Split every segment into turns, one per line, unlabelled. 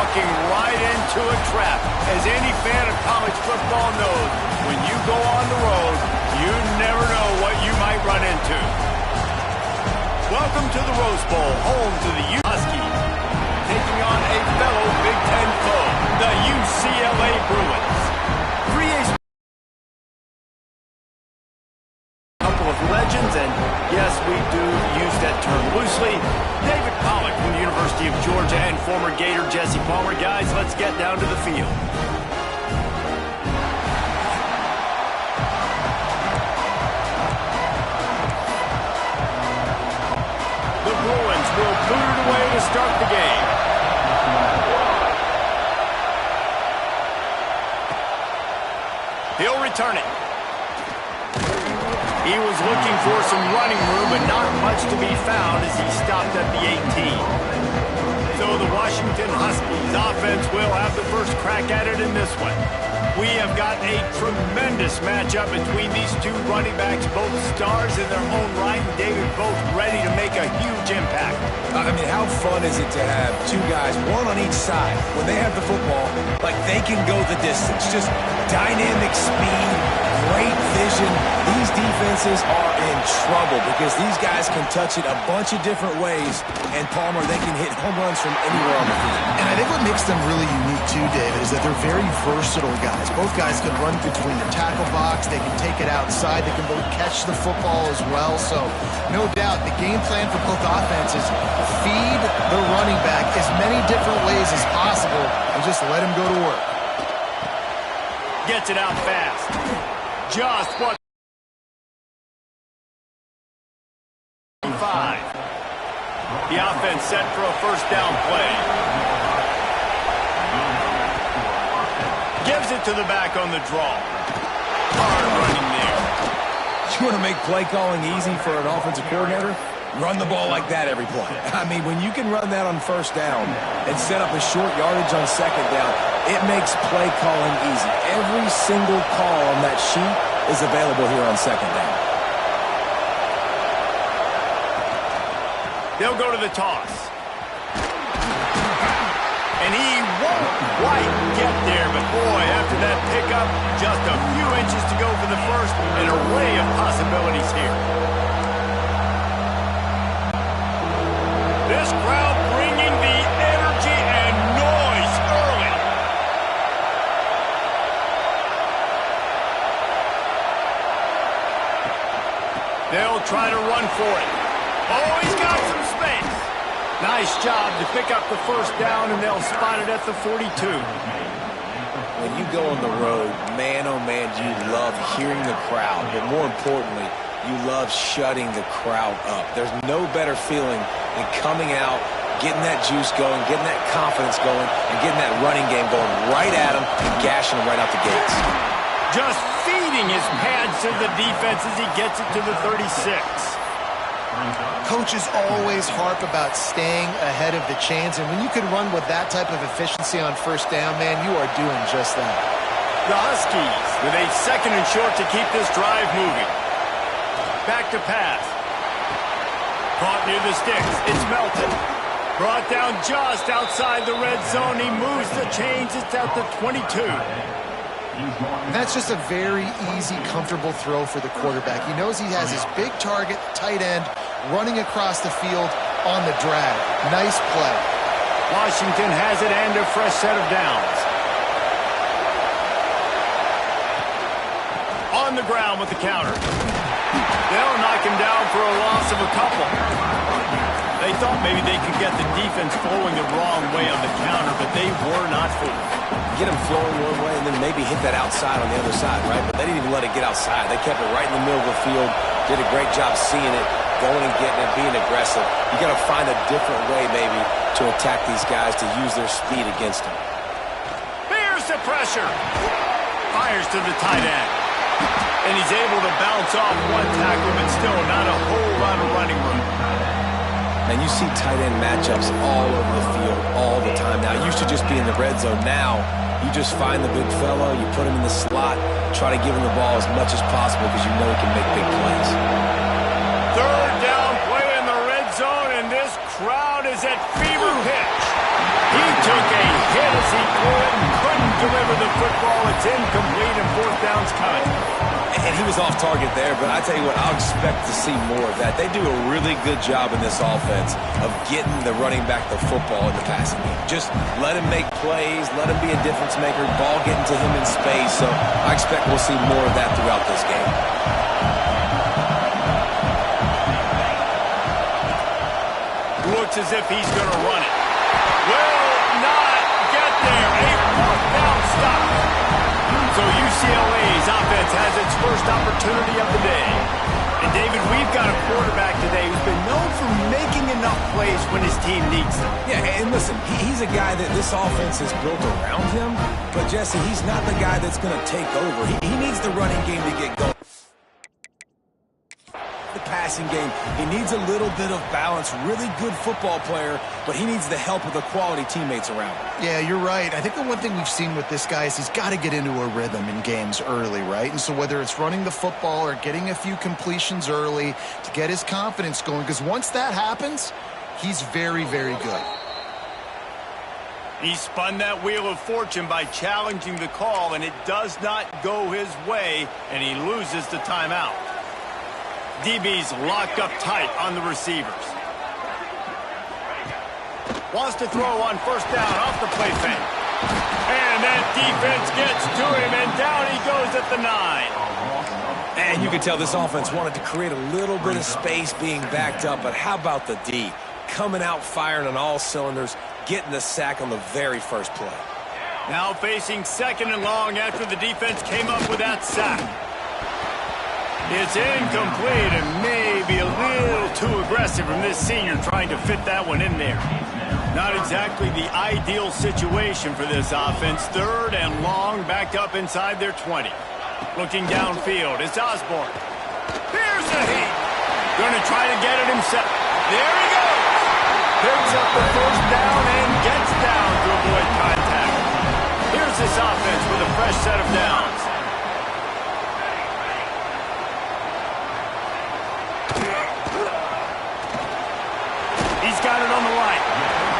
walking right into a trap. As any fan of college football knows, when you go on the road, you never know what you might run into. Welcome to the Rose Bowl, home to the Huskies, taking on a fellow Big Ten foe, the UCLA Bruins. Legends, and yes, we do use that term loosely. David Pollack from the University of Georgia and former Gator Jesse Palmer. Guys, let's get down to the field. The Bruins will boot it away to start the game. He'll return it. He was looking for some running room, but not much to be found as he stopped at the 18. So the Washington Huskies offense will have the first crack at it in this one. We have got a tremendous matchup between these two running backs, both stars in their own right, and David, both ready to make a huge impact.
I mean, how fun is it to have two guys, one on each side, when they have the football, like they can go the distance. Just dynamic speed, great vision. These defenses are in trouble because these guys can touch it a bunch of different ways, and Palmer, they can hit home runs from anywhere on the field.
And I think what makes them really unique too, David, is that they're very versatile guys. Both guys can run between the tackle box, they can take it outside, they can both catch the football as well. So no doubt the game plan for both offenses, feed the running back as many different ways as possible and just let him go to work.
Gets it out fast. Just what? 5. The offense set for a first down play. Gives it to the back on the draw. Hard running there.
You want to make play calling easy for an offensive coordinator? Run the ball like that every play. I mean, when you can run that on first down and set up a short yardage on second down, it makes play calling easy. Every single call on that sheet is available here on second down.
They'll go to the toss. And he won't quite get there, but boy, after that pickup, just a few inches to go for the first, an array of possibilities here. This crowd bringing the energy and noise early. They'll try to run for it. Oh, he's got some space. Nice job to pick up the first down, and they'll spot it at the 42.
When you go on the road, man, oh man, you love hearing the crowd, but more importantly, you love shutting the crowd up. There's no better feeling than coming out, getting that juice going, getting that confidence going, and getting that running game going right at them and gashing them right out the gates.
Just feeding his pads to the defense as he gets it to the 36.
Coaches always harp about staying ahead of the chains, and when you can run with that type of efficiency on first down, man, you are doing just that.
The Huskies with a second and short to keep this drive moving. Back to pass. Caught near the sticks. It's Melton. Brought down just outside the red zone. He moves the chains. It's at the 22.
That's just a very easy, comfortable throw for the quarterback. He knows he has his big target, tight end, running across the field on the drag. Nice play.
Washington has it and a fresh set of downs. On the ground with the counter. They'll knock him down for a loss of a couple. They thought maybe they could get the defense flowing the wrong way on the counter, but they were not fooled.
Get them flowing one way and then maybe hit that outside on the other side, right? But they didn't even let it get outside. They kept it right in the middle of the field, did a great job seeing it, going and getting it, being aggressive. You got to find a different way maybe to attack these guys to use their speed against them.
Here's the pressure. Fires to the tight end. And he's able to bounce off one tackle, but still not a whole lot of running room.
And you see tight end matchups all over the field all the time now. It used to just be in the red zone. Now you just find the big fellow, you put him in the slot, try to give him the ball as much as possible because you know he can make big plays.
Third down play in the red zone, and this crowd is at fever pitch. He took a hit he threw it and couldn't deliver the football. It's incomplete and fourth down's coming.
And he was off target there, but I tell you what, I'll expect to see more of that. They do a really good job in this offense of getting the running back the football in the passing game. Just let him make plays, let him be a difference maker, ball getting to him in space. So I expect we'll see more of that throughout this game.
Looks as if he's going to run it. Will not get there. A fourth down stop. So UCLA's offense has its first opportunity of the day. And David, we've got a quarterback today who's been known for making enough plays when his team needs them.
Yeah, and listen, he's a guy that this offense is built around him. But Jesse, he's not the guy that's going to take over. He needs the running game to get going. The passing game, he needs a little bit of balance. Really good football player, but he needs the help of the quality teammates around him.
Yeah, you're right. I think the one thing we've seen with this guy is he's got to get into a rhythm in games early, right? And so whether it's running the football or getting a few completions early to get his confidence going, because once that happens, he's very, very good.
He spun that wheel of fortune by challenging the call, and it does not go his way, and he loses the timeout. DB's locked up tight on the receivers. Wants to throw on first down off the play fake. And that defense gets to him, and down he goes at the 9.
And you can tell this offense wanted to create a little bit of space being backed up, but how about the D? Coming out firing on all cylinders, getting the sack on the very first play.
Now facing second and long after the defense came up with that sack. It's incomplete and maybe a little too aggressive from this senior trying to fit that one in there. Not exactly the ideal situation for this offense. Third and long, backed up inside their 20. Looking downfield, it's Osborne. Here's a heat. Going to try to get it himself. There he goes. Picks up the first down and gets down to avoid contact. Here's this offense with a fresh set of downs. He's got it on the line.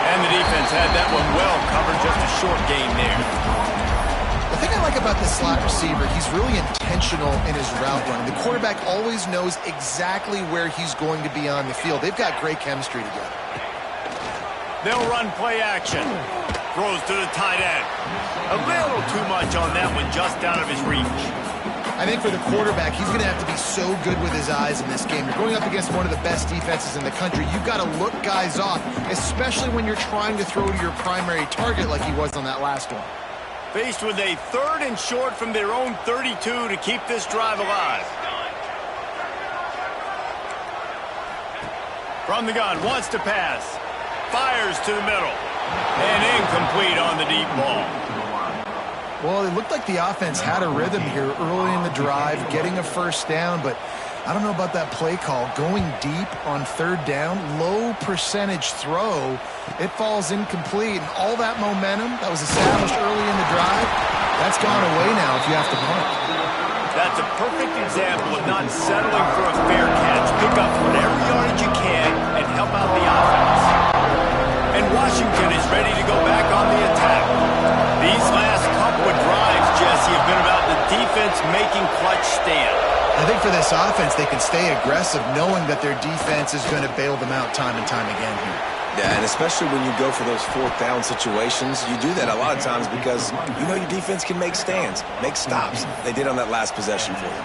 And the defense had that one well covered, just a short game there.
The thing I like about this slot receiver, he's really intentional in his route running. The quarterback always knows exactly where he's going to be on the field. They've got great chemistry together.
They'll run play action. Throws to the tight end. A little too much on that one, just out of his reach.
I think for the quarterback, he's going to have to be so good with his eyes in this game. You're going up against one of the best defenses in the country. You've got to look guys off, especially when you're trying to throw to your primary target like he was on that last one.
Faced with a third and short from their own 32 to keep this drive alive. From the gun, wants to pass. Fires to the middle. And incomplete on the deep ball.
Well, it looked like the offense had a rhythm here early in the drive, getting a first down, but I don't know about that play call. Going deep on third down, low percentage throw, it falls incomplete, and all that momentum that was established early in the drive, that's gone away now if you have to punt.
That's a perfect example of not settling for a fair catch. Pick up whatever yardage you can and help out the offense. And Washington is ready to go back on the attack. These last couple of drives, Jesse, have been about the defense making clutch stand.
I think for this offense, they can stay aggressive knowing that their defense is going to bail them out time and time again here.
Yeah, and especially when you go for those fourth down situations, you do that a lot of times because you know your defense can make stands, make stops. They did on that last possession for you.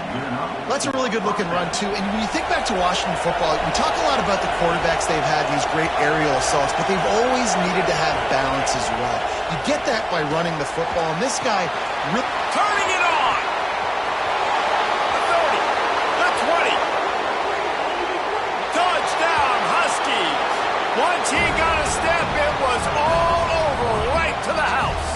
That's a really good-looking run, too. And when you think back to Washington football, we talk a lot about the quarterbacks they've had, these great aerial assaults, but they've always needed to have balance as well. You get that by running the football, and this guy really...
Turning it on! The 30, the 20. Touchdown, Huskies! Once he got a step, it was all over, right to the house.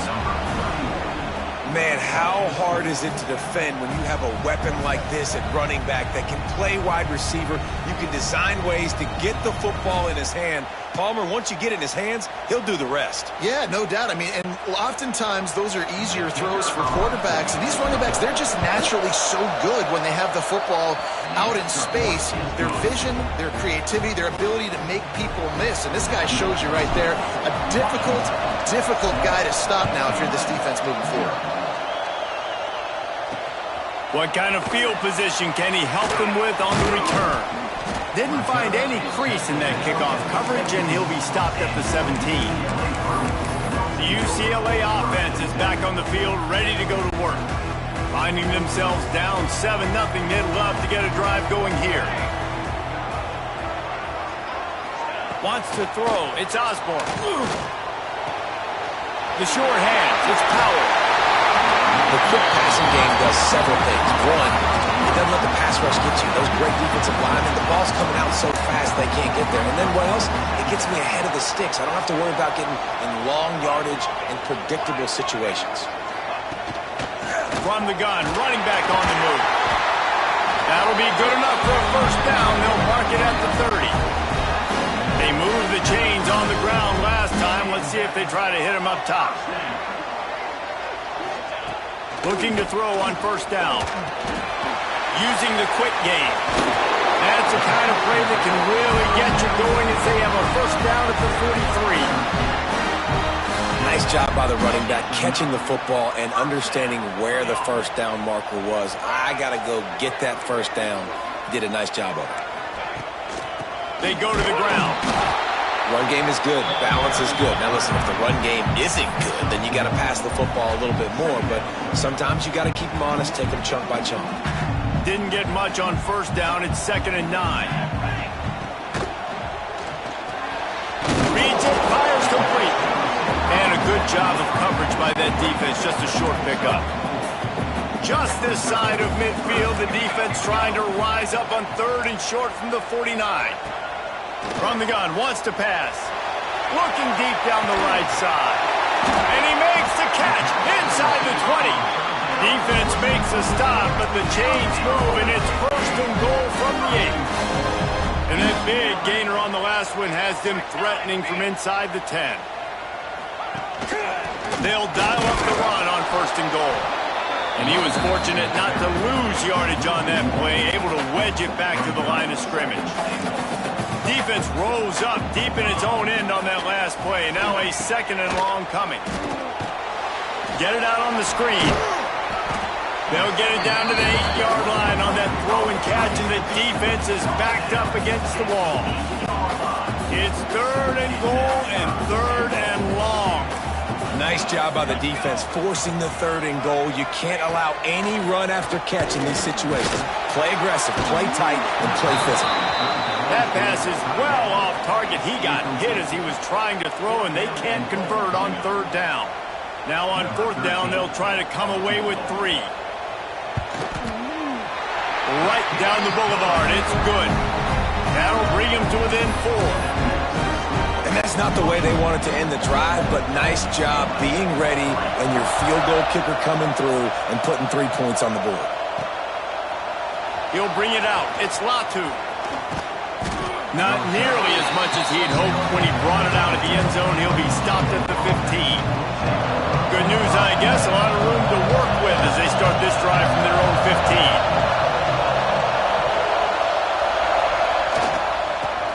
Man, how hard hard is it to defend when you have a weapon like this at running back that can play wide receiver? You can design ways to get the football in his hand. Palmer, once you get it in his hands, he'll do the rest.
Yeah, no doubt. I mean, and oftentimes those are easier throws for quarterbacks. And these running backs, they're just naturally so good when they have the football out in space. Their vision, their creativity, their ability to make people miss. And this guy shows you right there a difficult guy to stop now if you're this defense moving forward.
What kind of field position can he help them with on the return? Didn't find any crease in that kickoff coverage, and he'll be stopped at the 17. The UCLA offense is back on the field, ready to go to work. Finding themselves down 7-0, they'd love to get a drive going here. Wants to throw. It's Osborne. The short hands. It's Powell.
The quick passing game does several things. One, it doesn't let the pass rush get you. Those great defensive linemen, the ball's coming out so fast they can't get there. And then what else? It gets me ahead of the sticks. I don't have to worry about getting in long yardage and predictable situations.
From the gun, running back on the move. That'll be good enough for a first down. They'll mark it at the 30. They moved the chains on the ground last time. Let's see if they try to hit him up top. Looking to throw on first down. Using the quick game. That's the kind of play that can really get you going as they have a first down at the 43.
Nice job by the running back catching the football and understanding where the first down marker was. I got to go get that first down. Did a nice job of it.
They go to the ground.
Run game is good. Balance is good. Now listen, if the run game isn't good, then you got to pass the football a little bit more. But sometimes you got to keep them honest, take them chunk by chunk.
Didn't get much on first down. It's 2nd and 9. Reads it, fires complete. And a good job of coverage by that defense. Just a short pickup. Just this side of midfield, the defense trying to rise up on 3rd and short from the 49. From the gun, wants to pass. Looking deep down the right side. And he makes the catch inside the 20. Defense makes a stop, but the chains move, and it's 1st and goal from the 8. And that big gainer on the last one has them threatening from inside the 10. They'll dial up the run on 1st and goal. And he was fortunate not to lose yardage on that play, able to wedge it back to the line of scrimmage. Defense rose up deep in its own end on that last play. Now a 2nd and long coming. Get it out on the screen. They'll get it down to the 8-yard line on that throw and catch, and the defense is backed up against the wall. It's 3rd and goal and 3rd and long.
Nice job by the defense forcing the 3rd and goal. You can't allow any run after catch in these situations. Play aggressive, play tight, and play physical.
That pass is well off target. He got hit as he was trying to throw, and they can't convert on 3rd down. Now on 4th down, they'll try to come away with 3. Right down the boulevard. It's good. That'll bring him to within 4.
And that's not the way they wanted to end the drive, but nice job being ready and your field goal kicker coming through and putting 3 points on the board.
He'll bring it out. It's Latu. Not nearly as much as he'd hoped when he brought it out of the end zone. He'll be stopped at the 15. Good news, I guess. A lot of room to work with as they start this drive from their own 15.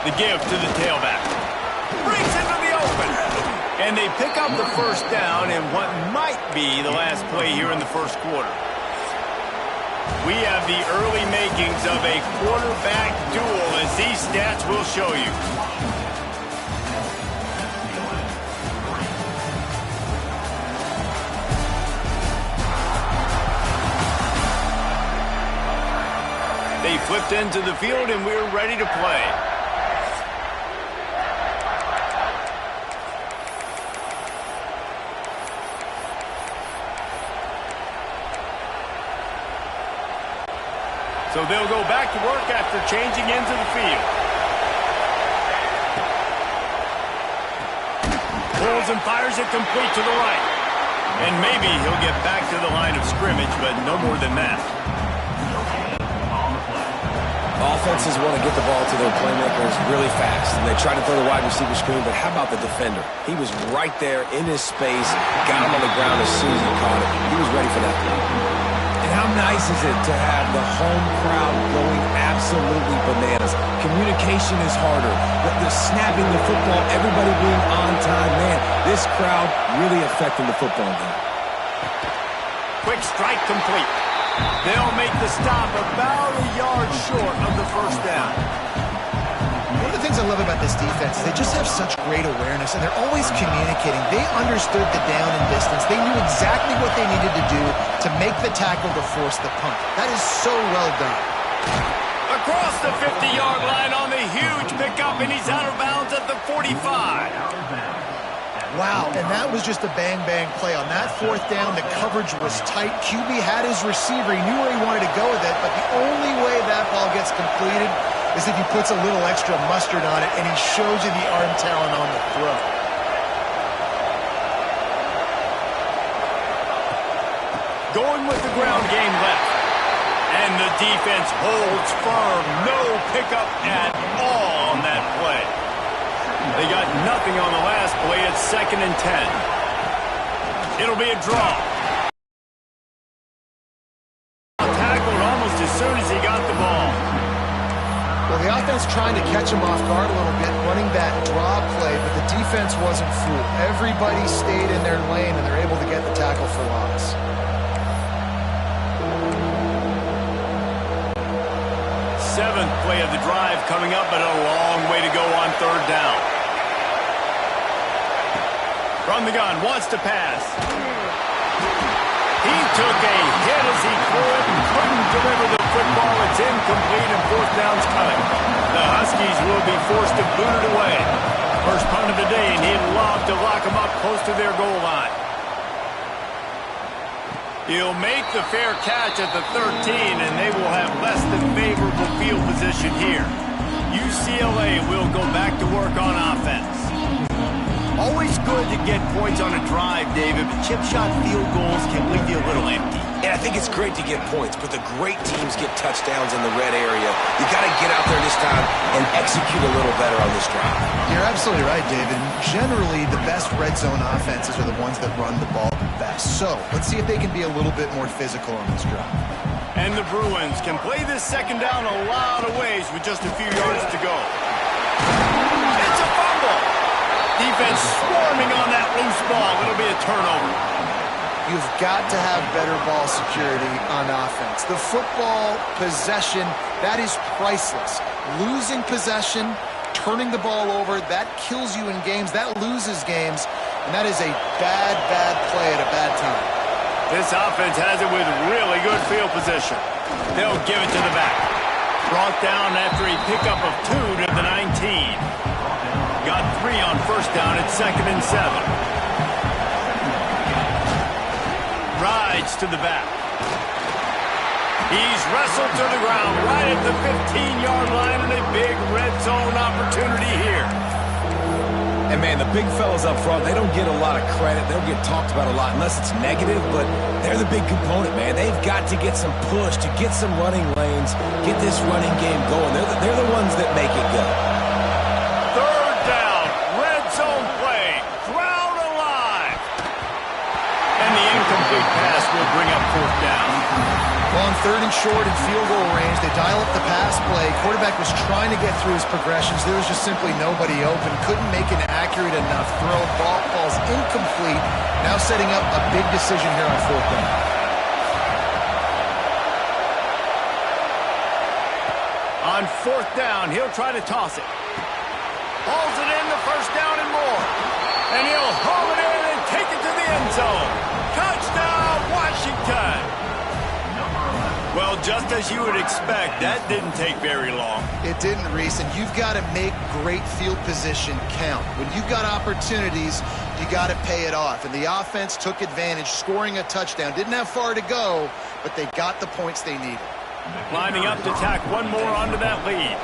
The give to the tailback. Brings into the open. And they pick up the first down in what might be the last play here in the first quarter. We have the early makings of a quarterback duel, as these stats will show you. They flipped into the field, and we're ready to play. So they'll go back to work after changing into the field. Pulls and fires it complete to the right. And maybe he'll get back to the line of scrimmage, but no more than that.
Offenses want to get the ball to their playmakers really fast, and they try to throw the wide receiver screen, but how about the defender? He was right there in his space, got him on the ground as soon as he caught it. He was ready for that play. And how nice is it to have the home crowd going absolutely bananas? Communication is harder. The snapping the football, everybody being on time. Man, this crowd really affecting the football game.
Quick strike complete. They'll make the stop about a yard short of the first down.
One of the things I love about this defense is they just have such great awareness, and they're always communicating. They understood the down and distance. They knew exactly what they needed to do to make the tackle to force the punt. That is so well done.
Across the 50-yard line on the huge pickup, and he's out of bounds at the 45.
Wow, and that was just a bang-bang play. On that fourth down, the coverage was tight. QB had his receiver. He knew where he wanted to go with it, but the only way that ball gets completed is if he puts a little extra mustard on it, and he shows you the arm talent on the throw.
Going with the ground game left. And the defense holds firm. No pickup at all on that play. They got nothing on the last play. It's 2nd and 10. It'll be a draw. Tackled almost as soon as he got the ball.
Well, the offense trying to catch him off guard a little bit, running that draw play, but the defense wasn't fooled. Everybody stayed in their lane, and they're able to get the tackle for loss.
Seventh play of the drive coming up, but a long way to go on 3rd down. From the gun, wants to pass. He took a hit as he threw it and couldn't deliver the football. It's incomplete and 4th down's coming. The Huskies will be forced to boot it away. First punt of the day, and he'd love to lock them up close to their goal line. He'll make the fair catch at the 13, and they will have less than favorable field position here. UCLA will go back to work on offense. Always good to get points on a drive, David, but chip shot field goals can leave you a little empty.
And I think it's great to get points, but the great teams get touchdowns in the red area. You got to get out there this time and execute a little better on this drive.
You're absolutely right, David. Generally, the best red zone offenses are the ones that run the ball the best. So let's see if they can be a little bit more physical on this drive.
And the Bruins can play this 2nd down a lot of ways with just a few yards to go. It's a fumble. Defense swarming on that loose ball. It'll be a turnover.
You've got to have better ball security on offense. The football possession, that is priceless. Losing possession, turning the ball over, that kills you in games. That loses games. And that is a bad, bad play at a bad time.
This offense has it with really good field position. They'll give it to the back. Brought down after a pickup of 2 to the 19. Got 3 on 1st down at 2nd and 7. Rides to the back. He's wrestled to the ground right at the 15-yard line, and a big red zone opportunity here.
And, man, the big fellas up front, they don't get a lot of credit. They don't get talked about a lot unless it's negative, but they're the big component, man. They've got to get some push, to get some running lanes, get this running game going. They're the ones that make it go.
3rd down, red zone play, crowd alive. And the incomplete pass will bring up 4th down.
Well, on 3rd and short and field goal range, they dial up the pass play. Quarterback was trying to get through his progressions. There was just simply nobody open. Couldn't make an accurate enough throw. Ball falls incomplete. Now setting up a big decision here on 4th down.
On 4th down, he'll try to toss it. Hauls it in, the 1st down and more. And he'll haul it in and take it to the end zone. Touchdown, Washington! Well, just as you would expect, that didn't take very long.
It didn't, Reese, and you've got to make great field position count. When you've got opportunities, you got to pay it off. And the offense took advantage, scoring a touchdown. Didn't have far to go, but they got the points they needed.
Lining up to tack one more onto that lead.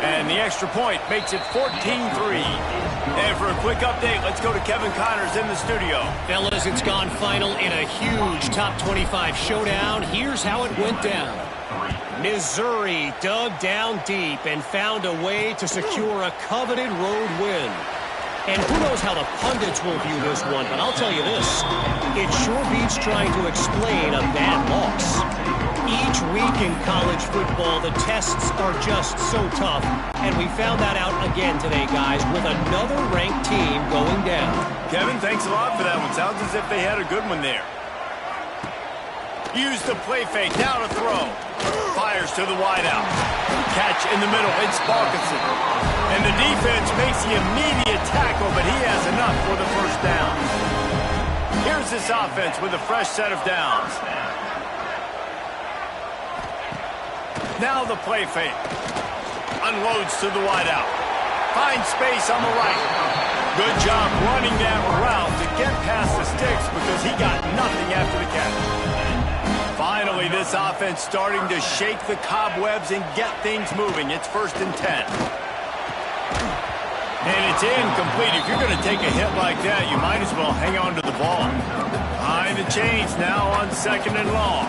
And the extra point makes it 14-3. And for a quick update, let's go to Kevin Connors in the studio.
Fellas, it's gone final in a huge top 25 showdown. Here's how it went down. Missouri dug down deep and found a way to secure a coveted road win. And who knows how the pundits will view this one, but I'll tell you this. It sure beats trying to explain a bad loss. Each week in college football, the tests are just so tough, and we found that out again today, guys, with another ranked team going down.
Kevin, thanks a lot for that one. Sounds as if they had a good one there. Use the play fake, now to throw. Fires to the wideout. Catch in the middle, it's Balkinson. And the defense makes the immediate tackle, but he has enough for the first down. Here's this offense with a fresh set of downs. Now the play fake. Unloads to the wideout. Finds space on the right. Good job running that route to get past the sticks because he got nothing after the catch. Finally, this offense starting to shake the cobwebs and get things moving. It's 1st and 10. And it's incomplete. If you're going to take a hit like that, you might as well hang on to the ball. Behind the chains now on 2nd and long.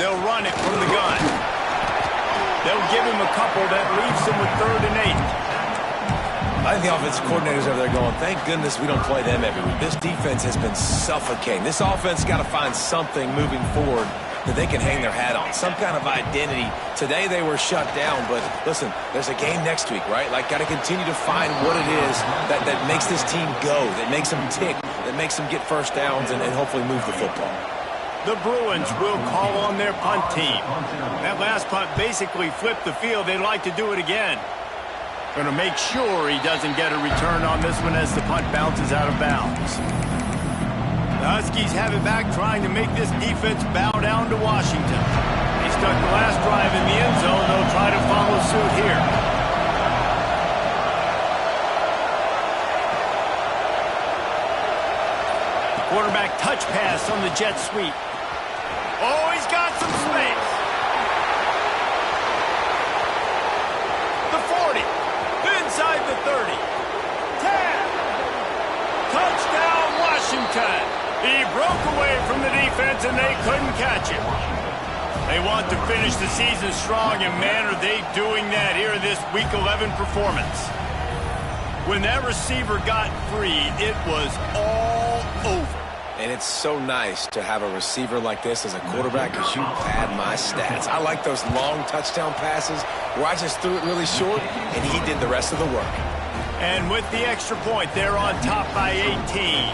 They'll run it from the gun. They'll give him a couple that leaves him with 3rd and 8.
I think the offensive coordinators over there going, thank goodness we don't play them every week. This defense has been suffocating. This offense got to find something moving forward that they can hang their hat on, some kind of identity. Today they were shut down, but listen, there's a game next week, right? Like, got to continue to find what it is that makes this team go, that makes them tick, that makes them get first downs and hopefully move the football.
The Bruins will call on their punt team. That last punt basically flipped the field. They'd like to do it again. Going to make sure he doesn't get a return on this one as the punt bounces out of bounds. The Huskies have it back, trying to make this defense bow down to Washington. They stuck the last drive in the end zone. They'll try to follow suit here. Quarterback touch pass on the jet sweep. Oh, he's got some space. The 40. Inside the 30. 10. Touchdown, Washington. He broke away from the defense, and they couldn't catch him. They want to finish the season strong, and man, are they doing that here in this Week 11 performance. When that receiver got free, it was all over.
And it's so nice to have a receiver like this as a quarterback because you pad my stats. I like those long touchdown passes where I just threw it really short and he did the rest of the work.
And with the extra point, they're on top by 18.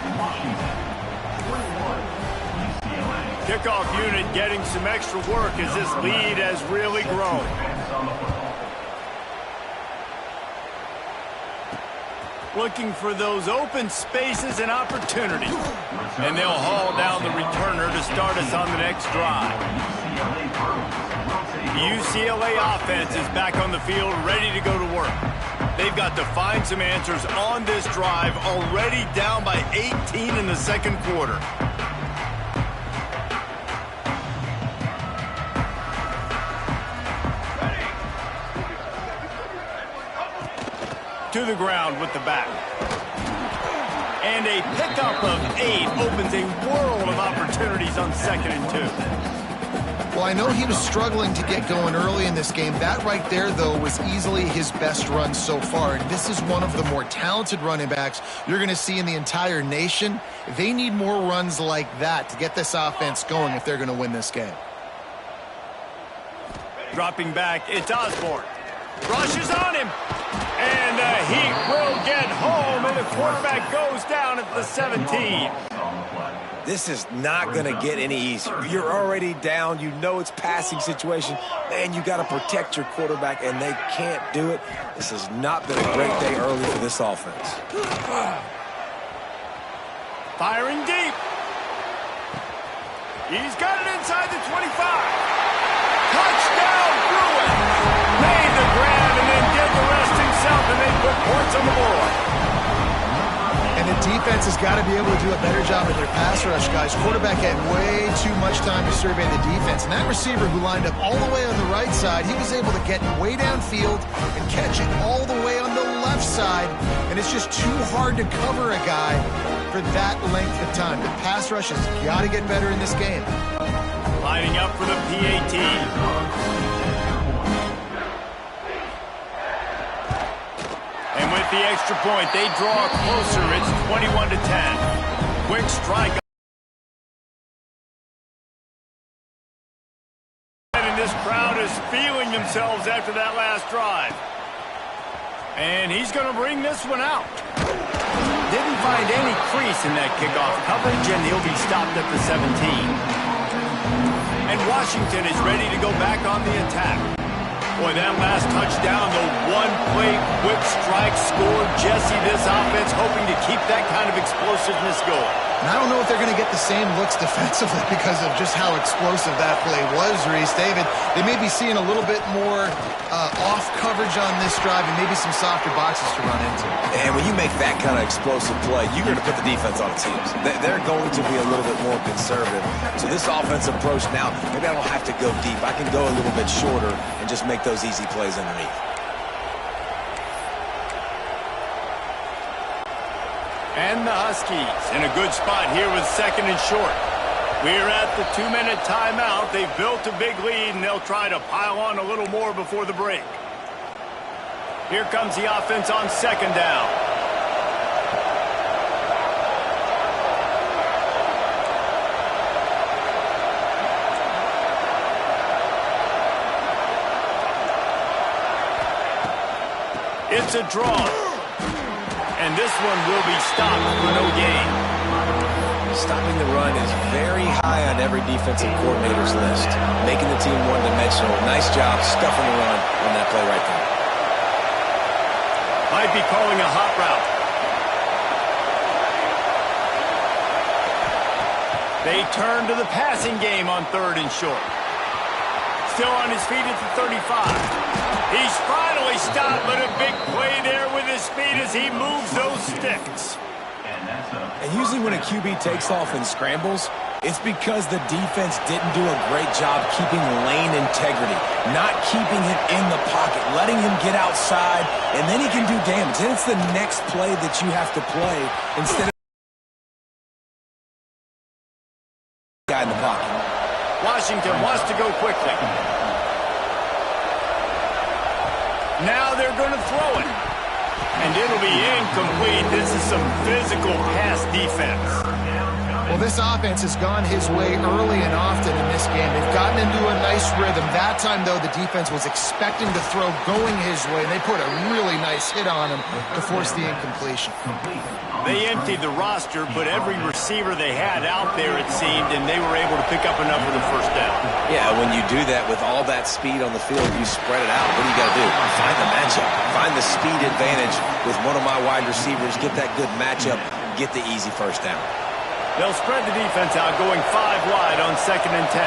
Kickoff unit getting some extra work as this lead has really grown. Looking for those open spaces and opportunities. And they'll haul down the returner to start us on the next drive. The UCLA offense is back on the field, ready to go to work. They've got to find some answers on this drive, already down by 18 in the 2nd quarter. To the ground with the back. And a pickup of 8 opens a world of opportunities on 2nd and 2.
Well, I know he was struggling to get going early in this game. That right there, though, was easily his best run so far. And this is one of the more talented running backs you're going to see in the entire nation. They need more runs like that to get this offense going if they're going to win this game.
Dropping back, it's Osborne. Rushes on him. And the Heat will get home, and the quarterback goes down at the 17.
This is not going to get any easier. You're already down. You know it's passing situation. Man, you got to protect your quarterback, and they can't do it. This has not been a great day early for this offense.
Firing deep. He's got it inside the 25. Touchdown, Bruins. Made the grab and then did the rest himself, and they put points on the board.
And defense has got to be able to do a better job of their pass rush, guys. Quarterback had way too much time to survey the defense. And that receiver who lined up all the way on the right side, he was able to get way downfield and catch it all the way on the left side. And it's just too hard to cover a guy for that length of time. The pass rush has got to get better in this game.
Lining up for the PAT. And with the extra point, they draw closer. It's 21-10. Quick strike. And this crowd is feeling themselves after that last drive. And he's going to bring this one out. Didn't find any crease in that kickoff coverage, and he'll be stopped at the 17. And Washington is ready to go back on the attack. Boy, that last touchdown, the one-play quick strike scored. Jesse, this offense hoping to keep that kind of explosiveness going.
And I don't know if they're going to get the same looks defensively because of just how explosive that play was, Reese. David, they may be seeing a little bit more off coverage on this drive and maybe some softer boxes to run into.
And when you make that kind of explosive play, you're going to put the defense on its heels. They're going to be a little bit more conservative. So this offensive approach now, maybe I don't have to go deep. I can go a little bit shorter and just make those easy plays underneath.
And the Huskies in a good spot here with second and short. We're at the 2-minute timeout. They've built a big lead, and they'll try to pile on a little more before the break. Here comes the offense on second down. It's a draw. And this one will be stopped for no gain.
Stopping the run is very high on every defensive coordinator's list. Making the team one-dimensional. Nice job stuffing the run on that play right there.
Might be calling a hot route. They turn to the passing game on third and short. Still on his feet at the 35. He's finally stopped, but a big play there with his speed as he moves those sticks.
And usually when a QB takes off and scrambles, it's because the defense didn't do a great job keeping lane integrity, not keeping him in the pocket, letting him get outside, and then he can do damage. Then it's the next play that you have to play instead of guy in the pocket.
Washington wants to go quickly. Now they're going to throw it. And it'll be incomplete. This is some physical pass defense.
Well, this offense has gone his way early and often in this game. They've gotten into a nice rhythm. That time, though, the defense was expecting to throw going his way. They put a really nice hit on him to force the incompletion.
They emptied the roster, put every receiver they had out there, it seemed, and they were able to pick up enough for the first down.
Yeah, when you do that with all that speed on the field, you spread it out. What do you got to do? Find the matchup. Find the speed advantage with one of my wide receivers. Get that good matchup. Get the easy first down.
They'll spread the defense out, going 5 wide on second and 10.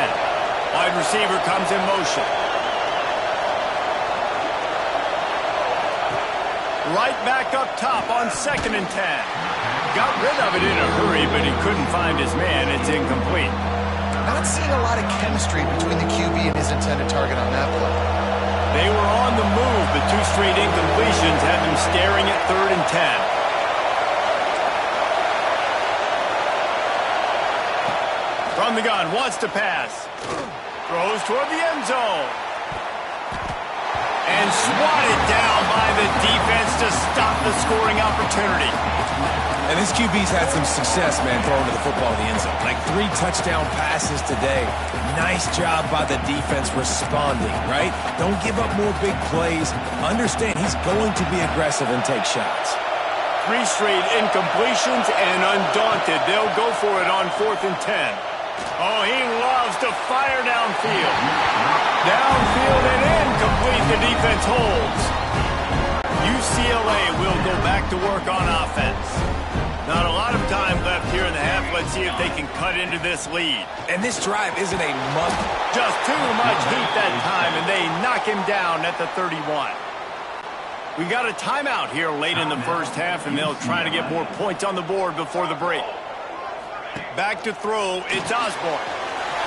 Wide receiver comes in motion. Right back up top on second and 10. Got rid of it in a hurry, but he couldn't find his man. It's incomplete.
Not seeing a lot of chemistry between the QB and his intended target on that play.
They were on the move, but 2 straight incompletions had them staring at third and 10. From the gun, wants to pass. Throws toward the end zone. And swatted down by the defense to stop the scoring opportunity.
And this QB's had some success, man, throwing to the football in the end zone. Like 3 touchdown passes today. Nice job by the defense responding, right? Don't give up more big plays. Understand he's going to be aggressive and take shots.
3 straight incompletions, and undaunted, they'll go for it on 4th and 10. Oh, he loves to fire downfield. Downfield and incomplete, the defense holds. UCLA will go back to work on offense. Not a lot of time left here in the half. Let's see if they can cut into this lead.
And this drive isn't a must.
Just too much heat that time, and they knock him down at the 31. We got a timeout here late in the first half, and they'll try to get more points on the board before the break. Back to throw, it's Osborne.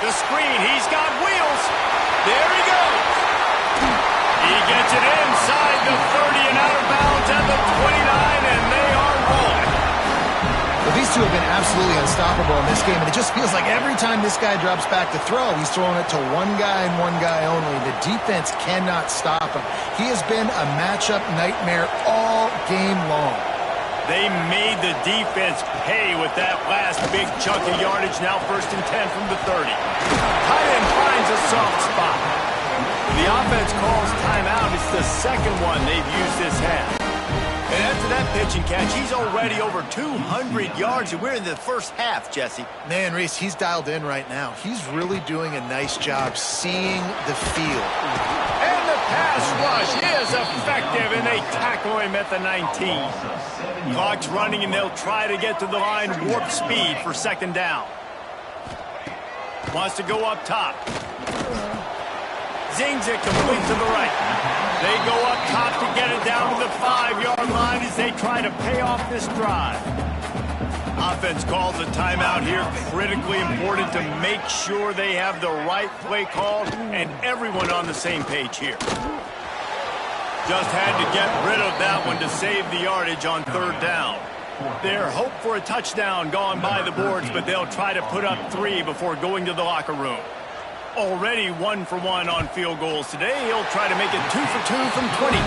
The screen, he's got wheels. There he goes. He gets it inside the 30 and out of bounds at the 29, and they are rolling.
Well, these two have been absolutely unstoppable in this game, and it just feels like every time this guy drops back to throw, he's throwing it to one guy and one guy only. The defense cannot stop him. He has been a matchup nightmare all game long.
They made the defense pay with that last big chunk of yardage. Now 1st and 10 from the 30. Tight end finds a soft spot. The offense calls timeout. It's the second one they've used this half. And after that pitch and catch, he's already over 200 yards, and we're in the first half, Jesse.
Man, Reese, he's dialed in right now. He's really doing a nice job seeing the field.
And the pass rush is effective, and they tackle him at the 19. Clock's running, and they'll try to get to the line warp speed for 2nd down. Wants to go up top. Zings it complete to the right. They go up top to get it down to the 5-yard line as they try to pay off this drive. Offense calls a timeout here. Critically important to make sure they have the right play called and everyone on the same page here. Just had to get rid of that one to save the yardage on 3rd down. Their hope for a touchdown gone by the boards, but they'll try to put up 3 before going to the locker room. Already 1 for 1 on field goals today. He'll try to make it 2 for 2 from 22.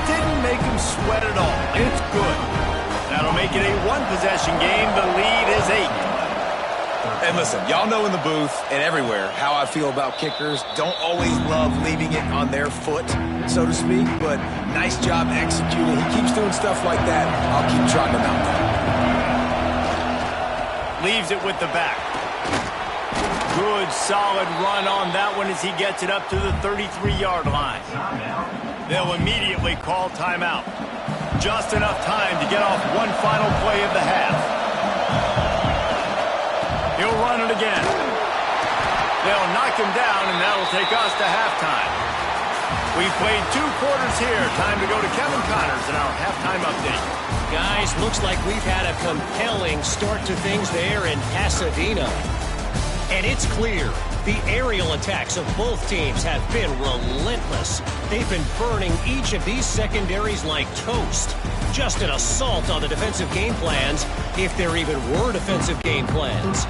Didn't make him sweat at all. It's good. That'll make it a 1-possession game. The lead is 8.
And listen, y'all know in the booth and everywhere how I feel about kickers. Don't always love leaving it on their foot, so to speak, but nice job executing. He keeps doing stuff like that. I'll keep trotting him out there.
Leaves it with the back. Good, solid run on that one as he gets it up to the 33-yard line. They'll immediately call timeout. Just enough time to get off one final play of the half. He'll run it again. They'll knock him down, and that'll take us to halftime. We've played 2 quarters here. Time to go to Kevin Connors in our halftime update.
Guys, looks like we've had a compelling start to things there in Pasadena. And it's clear, the aerial attacks of both teams have been relentless. They've been burning each of these secondaries like toast. Just an assault on the defensive game plans, if there even were defensive game plans.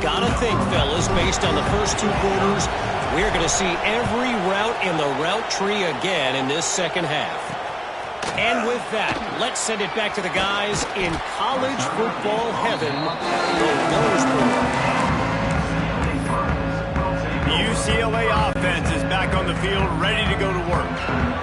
Gotta think, fellas, based on the first 2 quarters, we're going to see every route in the route tree again in this second half. And with that, let's send it back to the guys in college football heaven, the Rose Bowl.
UCLA offense is back on the field, ready to go to work.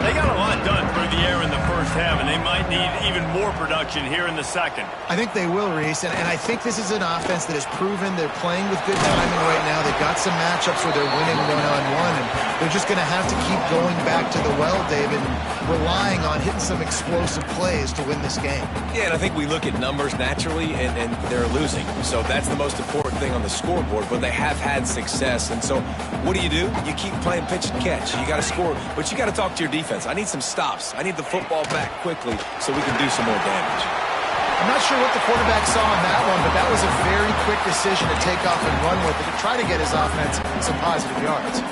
They got a lot done through the air in the first half, and they might need even more production here in the second.
I think they will, Reese, and I think this is an offense that has proven they're playing with good timing right now. They've got some matchups where they're winning one-on-one, and they're just going to have to keep going back to the well, David, and relying on hitting some explosive plays to win this game.
Yeah, and I think we look at numbers naturally, and they're losing. So that's the most important thing on the scoreboard, but they have had success. And so what do? You keep playing pitch and catch. You got to score, but you got to talk to your defense. I need some stops. I need the football back quickly so we can do some more damage.
I'm not sure what the quarterback saw on that one, but that was a very quick decision to take off and run with it to try to get his offense some positive yards.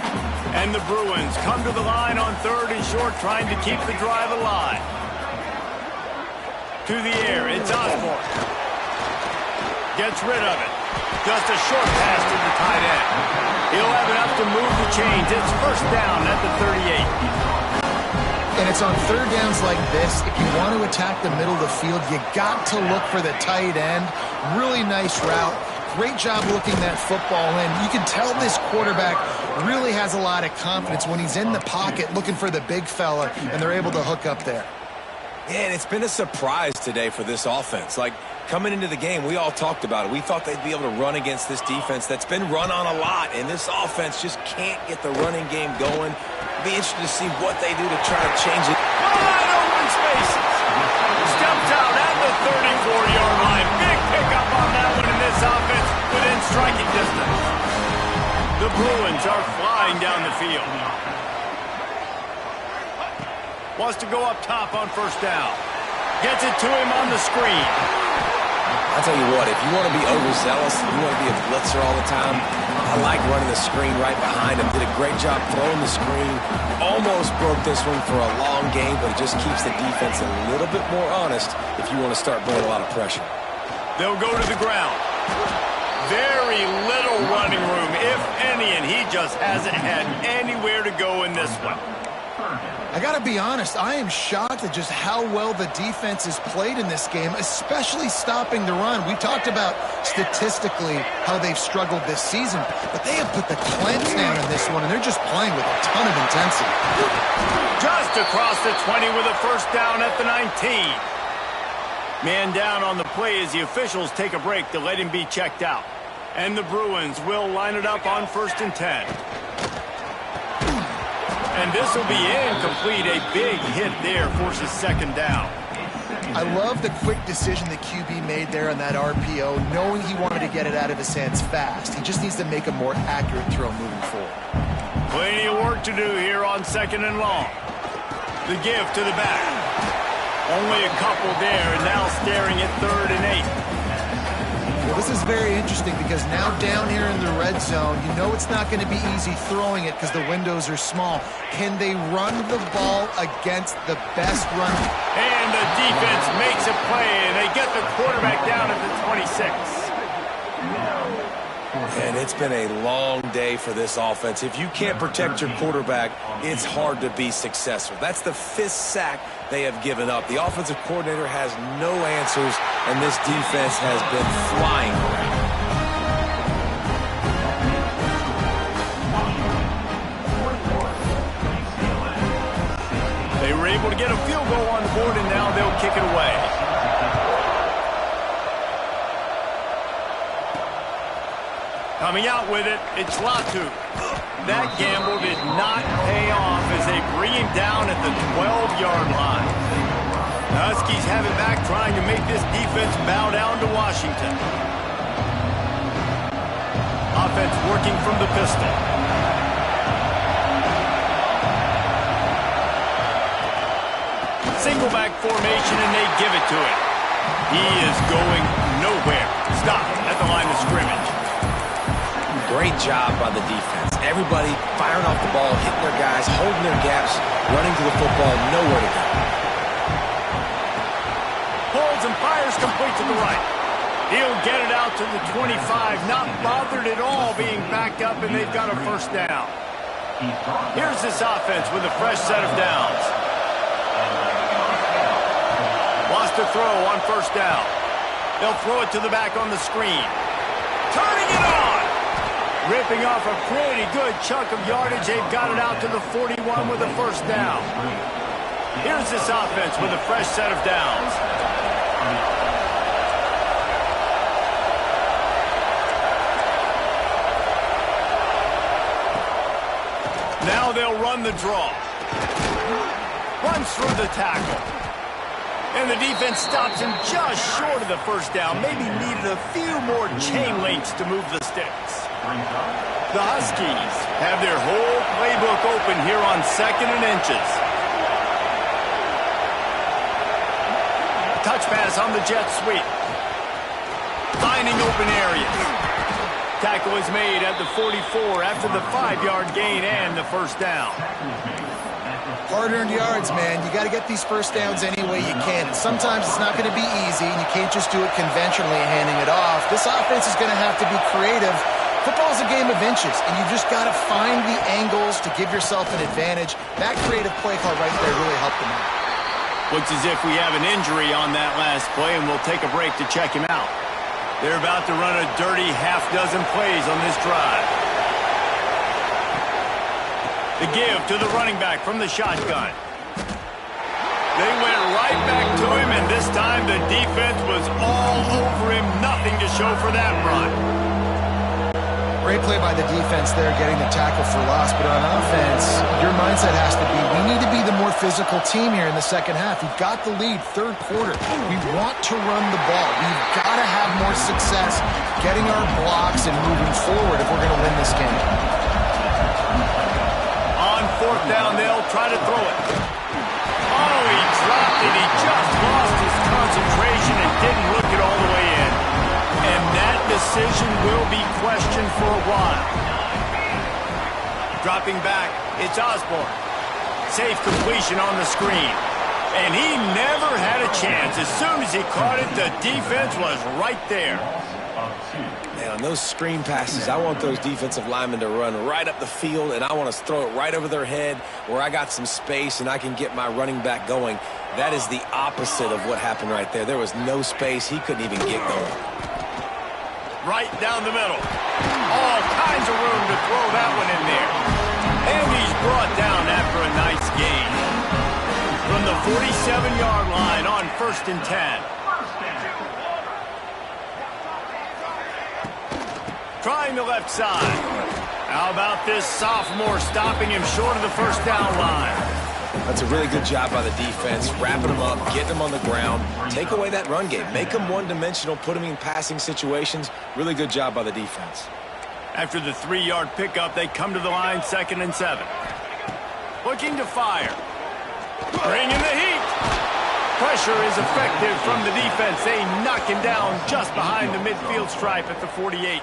And the Bruins come to the line on 3rd and short, trying to keep the drive alive. To the air, it's Osborne. Gets rid of it. Just a short pass to the tight end. He'll have enough to move the chains. It's 1st down at the 38.
And it's on 3rd downs like this. If you want to attack the middle of the field, you got to look for the tight end. Really nice route. Great job looking that football in. You can tell this quarterback really has a lot of confidence when he's in the pocket looking for the big fella, and they're able to hook up there.
Yeah, and it's been a surprise today for this offense. Like, coming into the game, we all talked about it. We thought they'd be able to run against this defense that's been run on a lot, and this offense just can't get the running game going. It'll be interesting to see what they do to try to change it.
Wide open spaces. Steps out at the 34-yard line. Big pickup on that one in this offense within striking distance. The Bruins are flying down the field. Wants to go up top on first down. Gets it to him on the screen.
I'll tell you what, if you want to be overzealous, if you want to be a blitzer all the time, I like running the screen right behind him. Did a great job throwing the screen. Almost broke this one for a long game, but it just keeps the defense a little bit more honest if you want to start bringing a lot of pressure.
They'll go to the ground. Very little running room, if any, and he just hasn't had anywhere to go in this one.
I got to be honest, I am shocked at just how well the defense has played in this game, especially stopping the run. We talked about statistically how they've struggled this season, but they have put the clamps down in this one, and they're just playing with a ton of intensity.
Just across the 20 with a first down at the 19. Man down on the play as the officials take a break to let him be checked out. And the Bruins will line it up on 1st and 10. And this will be incomplete. A big hit there forces 2nd down.
I love the quick decision the QB made there on that RPO, knowing he wanted to get it out of his hands fast. He just needs to make a more accurate throw moving forward.
Plenty of work to do here on 2nd and long. The give to the back. Only a couple there, and now staring at 3rd and 8.
Well, this is very interesting because now down here in the red zone, you know it's not going to be easy throwing it because the windows are small. Can they run the ball against the best run?
And the defense makes a play, and they get the quarterback down at the 26.
And it's been a long day for this offense. If you can't protect your quarterback, it's hard to be successful. That's the 5th sack they have given up. The offensive coordinator has no answers, and this defense has been flying around.
They were able to get a field goal on the board, and now they'll kick it away. Coming out with it, it's Latu. That gamble did not pay off as they bring him down at the 12-yard line. The Huskies have it back, trying to make this defense bow down to Washington. Offense working from the pistol. Single back formation, and they give it to him. He is going nowhere. Stop at the line of scrimmage.
Great job by the defense. Everybody firing off the ball, hitting their guys, holding their gaps, running to the football, nowhere to go.
Pulls and fires complete to the right. He'll get it out to the 25, not bothered at all being backed up, and they've got a first down. Here's this offense with a fresh set of downs. Wants to throw on first down. They'll throw it to the back on the screen. Turning it on! Ripping off a pretty good chunk of yardage. They've got it out to the 41 with a first down. Here's this offense with a fresh set of downs. Now they'll run the draw. Runs through the tackle. And the defense stops him just short of the first down. Maybe needed a few more chain links to move the sticks. The Huskies have their whole playbook open here on 2nd and inches. Touch pass on the jet sweep. Finding open areas. Tackle is made at the 44 after the 5-yard gain and the first down.
Hard-earned yards, man. You got to get these first downs any way you can. And sometimes it's not going to be easy, and you can't just do it conventionally handing it off. This offense is going to have to be creative. Football's a game of inches, and you just got to find the angles to give yourself an advantage. That creative play call right there really helped them out.
Looks as if we have an injury on that last play, and we'll take a break to check him out. They're about to run a dirty half-dozen plays on this drive. The give to the running back from the shotgun. They went right back to him, and this time the defense was all over him. Nothing to show for that run.
Great play by the defense there, getting the tackle for loss. But on offense, your mindset has to be, we need to be the more physical team here in the second half. We've got the lead, 3rd quarter. We want to run the ball. We've got to have more success getting our blocks and moving forward if we're going to win this game.
On 4th down, they'll try to throw it. he dropped it. He just lost his concentration and didn't look it all the way in. And that decision will be questioned for a while. Dropping back, it's Osborne. Safe completion on the screen. And he never had a chance. As soon as he caught it, the defense was right there.
Man, on those screen passes, I want those defensive linemen to run right up the field, and I want to throw it right over their head where I got some space and I can get my running back going. That is the opposite of what happened right there. There was no space. He couldn't even get going.
Right down the middle. All kinds of room to throw that one in there. And he's brought down after a nice gain. From the 47-yard line on 1st and 10. Trying the left side. How about this sophomore stopping him short of the first down line?
That's a really good job by the defense, wrapping them up, getting them on the ground. Take away that run game. Make them one-dimensional, put them in passing situations. Really good job by the defense.
After the 3-yard pickup, they come to the line 2nd and 7. Looking to fire. Bringing the heat. Pressure is effective from the defense. They knock him down just behind the midfield stripe at the 48.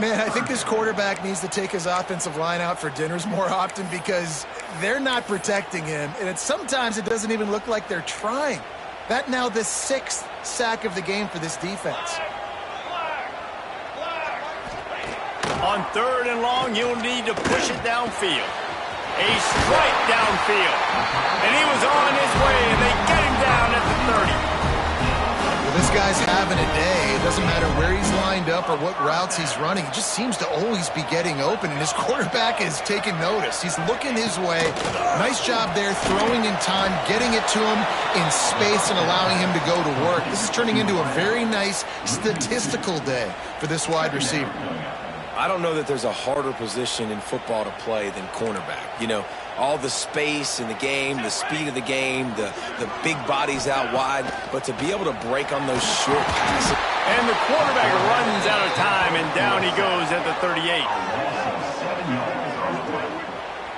Man, I think this quarterback needs to take his offensive line out for dinners more often because they're not protecting him, and sometimes it doesn't even look like they're trying. That now the 6th sack of the game for this defense.
On 3rd and long, you'll need to push it downfield. A strike downfield. And he was on his way, and they get him down at the 30.
Well, this guy's having a day. It doesn't matter where he's lined up or what routes he's running. He just seems to always be getting open, and his quarterback is taking notice. He's looking his way. Nice job there, throwing in time, getting it to him in space and allowing him to go to work. This is turning into a very nice statistical day for this wide receiver.
I don't know that there's a harder position in football to play than cornerback. You know, all the space in the game, the speed of the game, the big bodies out wide, but to be able to break on those short passes.
And the quarterback runs out of time, and down he goes at the 38.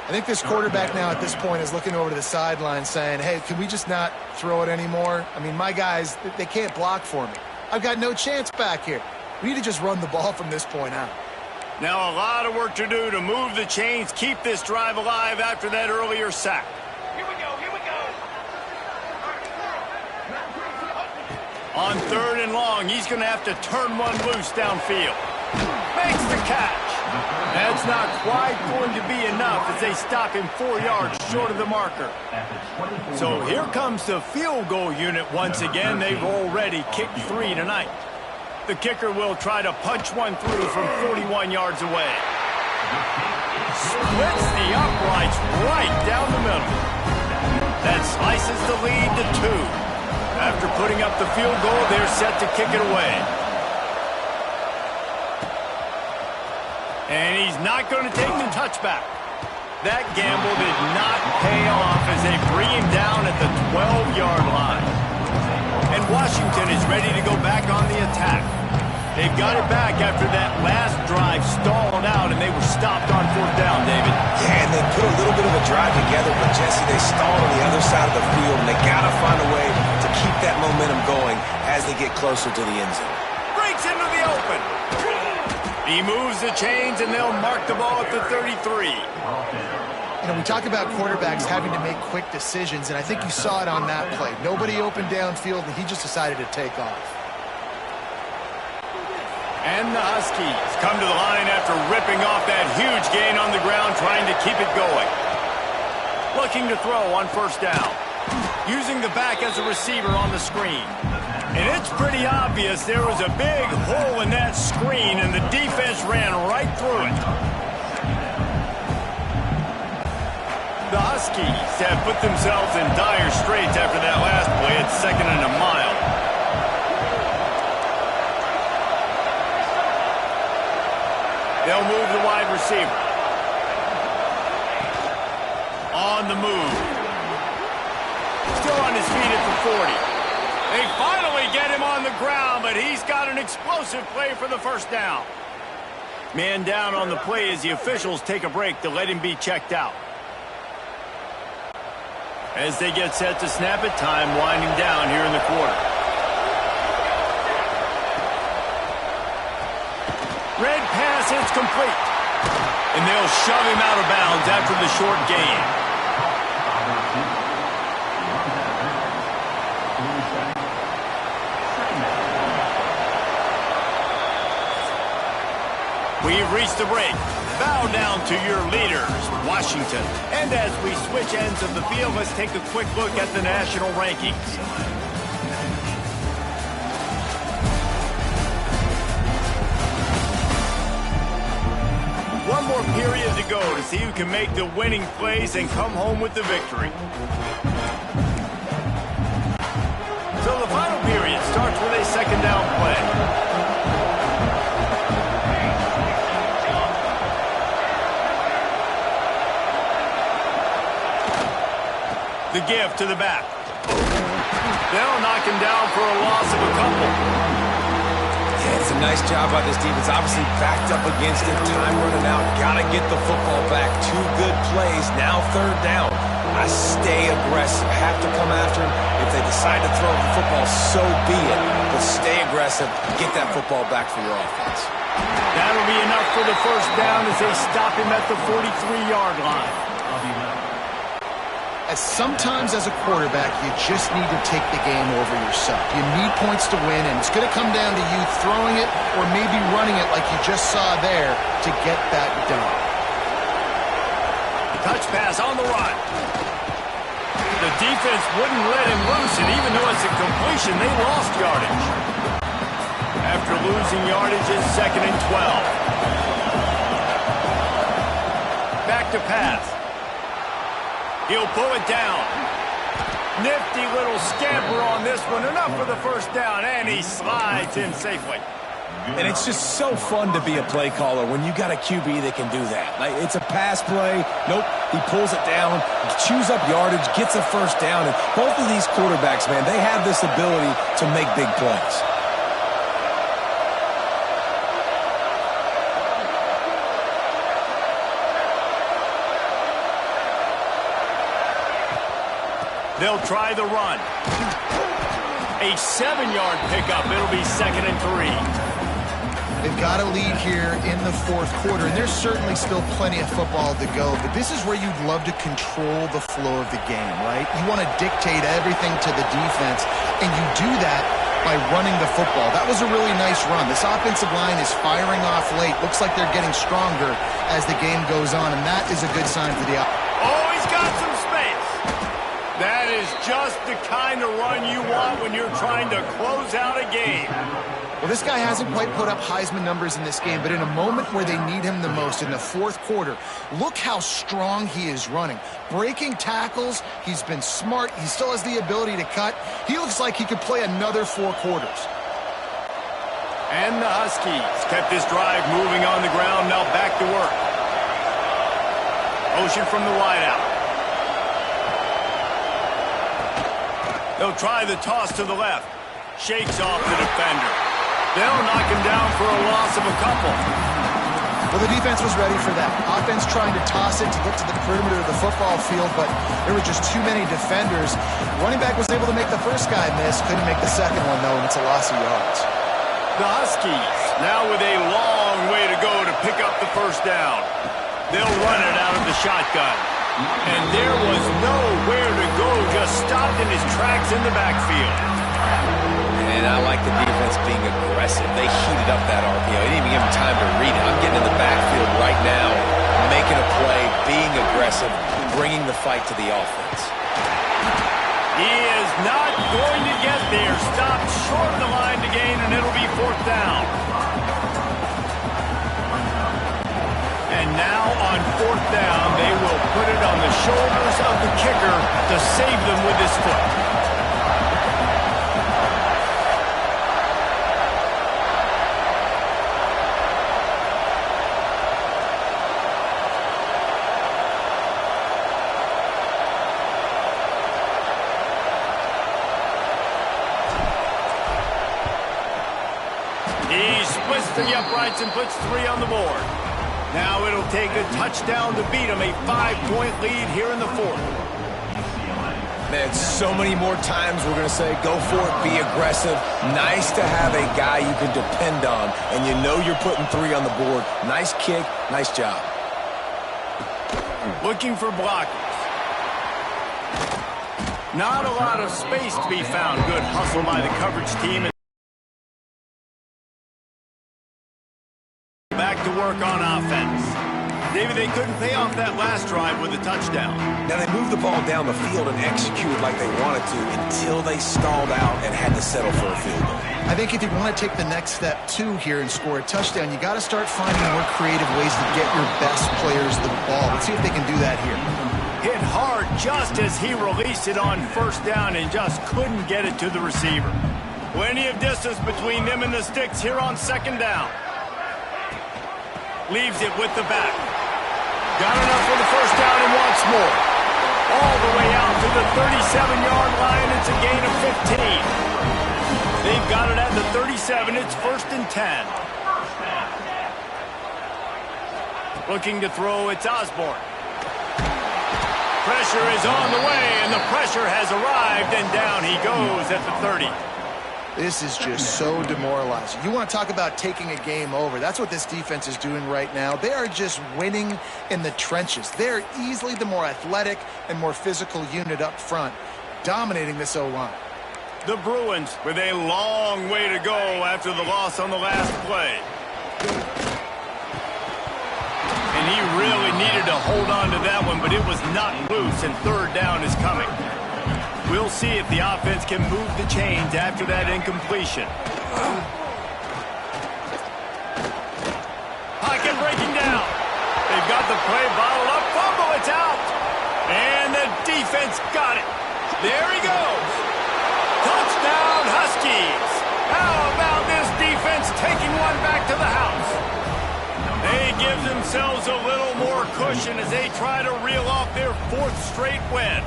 I think this quarterback now at this point is looking over to the sideline saying, hey, can we just not throw it anymore? I mean, my guys, they can't block for me. I've got no chance back here. We need to just run the ball from this point out.
Now a lot of work to do to move the chains, keep this drive alive after that earlier sack.
Here we go, here we go.
On 3rd and long, he's going to have to turn one loose downfield. Makes the catch. That's not quite going to be enough as they stop him 4 yards short of the marker. So here comes the field goal unit once again. They've already kicked 3 tonight. The kicker will try to punch one through from 41 yards away. Splits the uprights right down the middle. That slices the lead to 2. After putting up the field goal, they're set to kick it away. And he's not going to take the touchback. That gamble did not pay off as they bring him down at the 12-yard line. And Washington is ready to go back on the attack. They've got it back after that last drive stalled out, and they were stopped on 4th down, David.
Yeah, and they put a little bit of a drive together, but Jesse, they stalled on the other side of the field, and they got to find a way to keep that momentum going as they get closer to the end zone.
Breaks into the open. He moves the chains, and they'll mark the ball at the 33.
You know, we talk about quarterbacks having to make quick decisions, and I think you saw it on that play. Nobody opened downfield, and he just decided to take off.
And the Huskies come to the line after ripping off that huge gain on the ground, trying to keep it going. Looking to throw on 1st down. Using the back as a receiver on the screen. And it's pretty obvious there was a big hole in that screen, and the defense ran right through it. The Huskies have put themselves in dire straits after that last play. It's 2nd and a mile. They'll move the wide receiver. On the move. Still on his feet at the 40. They finally get him on the ground, but he's got an explosive play for the 1st down. Man down on the play as the officials take a break to let him be checked out. As they get set to snap it, time winding down here in the quarter. Red pass, it's complete. And they'll shove him out of bounds after the short gain. We've reached the break. Bow down to your leaders, Washington. And as we switch ends of the field, let's take a quick look at the national rankings. One more period to go to see who can make the winning plays and come home with the victory. So the final period starts with a second down play. The give to the back. They'll knock him down for a loss of a couple.
Yeah, it's a nice job by this defense. Obviously backed up against it. Time running out. Got to get the football back. 2 good plays. Now third down. I stay aggressive. Have to come after him. If they decide to throw the football, so be it. But stay aggressive. Get that football back for your offense.
That'll be enough for the first down as they stop him at the 43-yard line.
Sometimes as a quarterback, you just need to take the game over yourself. You need points to win, and it's going to come down to you throwing it or maybe running it like you just saw there to get that done.
Touch pass on the run. The defense wouldn't let him loose, and even though it's a completion, they lost yardage. After losing yardage, it's 2nd and 12. Back to pass. He'll pull it down. Nifty little scamper on this one. Enough for the first down, and he slides in safely.
And it's just so fun to be a play caller when you got a QB that can do that. Like, it's a pass play. Nope, he pulls it down, chews up yardage, gets a first down. And both of these quarterbacks, man, they have this ability to make big plays.
They'll try the run. A 7-yard pickup. It'll be 2nd and 3.
They've got a lead here in the 4th quarter, and there's certainly still plenty of football to go, but this is where you'd love to control the flow of the game, right? You want to dictate everything to the defense, and you do that by running the football. That was a really nice run. This offensive line is firing off late. Looks like they're getting stronger as the game goes on, and that is a good sign for the offense.
Oh, he's got some space. That is just the kind of run you want when you're trying to close out a game.
Well, this guy hasn't quite put up Heisman numbers in this game, but in a moment where they need him the most, in the 4th quarter, look how strong he is running. Breaking tackles, he's been smart, he still has the ability to cut. He looks like he could play another 4 quarters.
And the Huskies kept this drive moving on the ground, now back to work. Motion from the wideout. They'll try the toss to the left. Shakes off the defender. They'll knock him down for a loss of a couple.
Well, the defense was ready for that. Offense trying to toss it to get to the perimeter of the football field, but there were just too many defenders. Running back was able to make the first guy miss, couldn't make the second one, though, and it's a loss of yards.
The Huskies now with a long way to go to pick up the first down. They'll run it out of the shotgun. And there was nowhere to go, just stopped in his tracks in the backfield.
And I like the defense being aggressive. They heated up that RPO. They didn't even give him time to read it. I'm getting in the backfield right now, making a play, being aggressive, bringing the fight to the offense.
He is not going to get there. Stopped short of the line to gain, and it'll be 4th down. And now on 4th down, they will put it on the shoulders of the kicker to save them with his foot. He splits the uprights and puts 3 on the board. Now it'll take a touchdown to beat him, a 5-point lead here in the 4th.
Man, so many more times we're going to say, go for it, be aggressive. Nice to have a guy you can depend on, and you know you're putting 3 on the board. Nice kick, nice job.
Looking for blockers. Not a lot of space to be found. Good hustle by the coverage team. Back to work on offense. David, they couldn't pay off that last drive with a touchdown.
Now, they moved the ball down the field and executed like they wanted to until they stalled out and had to settle for a field goal.
I think if you want to take the next step, too, here and score a touchdown, you got to start finding more creative ways to get your best players the ball. Let's see if they can do that here.
Hit hard just as he released it on first down and just couldn't get it to the receiver. Plenty of distance between them and the sticks here on second down. Leaves it with the back. Got enough for the first down and wants more. All the way out to the 37-yard line. It's a gain of 15. They've got it at the 37. It's 1st and 10. Looking to throw, it's Osborne. Pressure is on the way, and the pressure has arrived, and down he goes at the 30.
This is just so demoralizing. You want to talk about taking a game over. That's what this defense is doing right now. They are just winning in the trenches. They're easily the more athletic and more physical unit up front, dominating this O-line.
The Bruins with a long way to go after the loss on the last play. And he really needed to hold on to that one, but it was not loose, and third down is coming. We'll see if the offense can move the chains after that incompletion. Pocket breaking down. They've got the play bottled up. Fumble, it's out. And the defense got it. There he goes. Touchdown, Huskies. How about this defense taking one back to the house? They give themselves a little more cushion as they try to reel off their 4th straight win.